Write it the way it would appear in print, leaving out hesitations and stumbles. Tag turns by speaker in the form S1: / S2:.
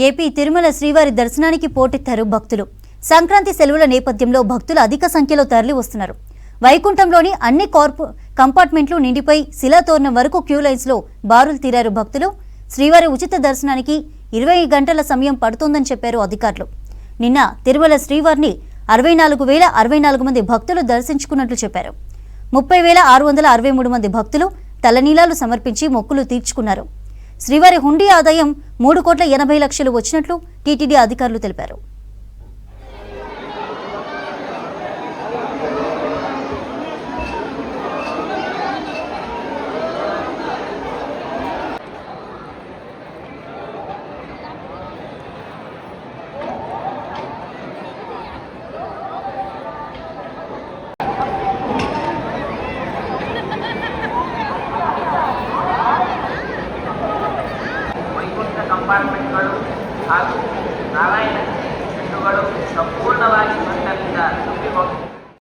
S1: AP Tirumala శ్రీవారి దర్శనానికి పోటెత్తారు భక్తులు. సంక్రాంతి సెలవుల నేపథ్యంలో భక్తులు అధిక సంఖ్యలో తరలి వస్తున్నారు. వైకుంఠంలోని అన్ని కంపార్ట్మెంట్లు నిండిపోయి శిలాతోరణం వరకు క్యూ లైన్స్ లో బారులు తీరారు భక్తులు. శ్రీవారి ఉచిత దర్శనానికి 20 గంటల సమయం పడుతోందని చెప్పారు అధికారులు. నిన్న తిరుమల శ్రీవారిని 64,064 మంది భక్తులు దర్శించుకున్నట్లు చెప్పారు. 30,663 మంది భక్తులు తలనీలాలు సమర్పించి మొక్కులు తీర్చుకున్నారు. శ్రీవారి హుండీ ఆదాయం 3,80,00,000 వచ్చినట్లు టీటీడీ అధికారులు తెలిపారు.
S2: ಕಂಪಾರ್ಟ್ಮೆಂಟ್ಗಳು ಹಾಗೂ ನಾರಾಯಣ ಚೆಂಡುಗಳು ಸಂಪೂರ್ಣವಾಗಿ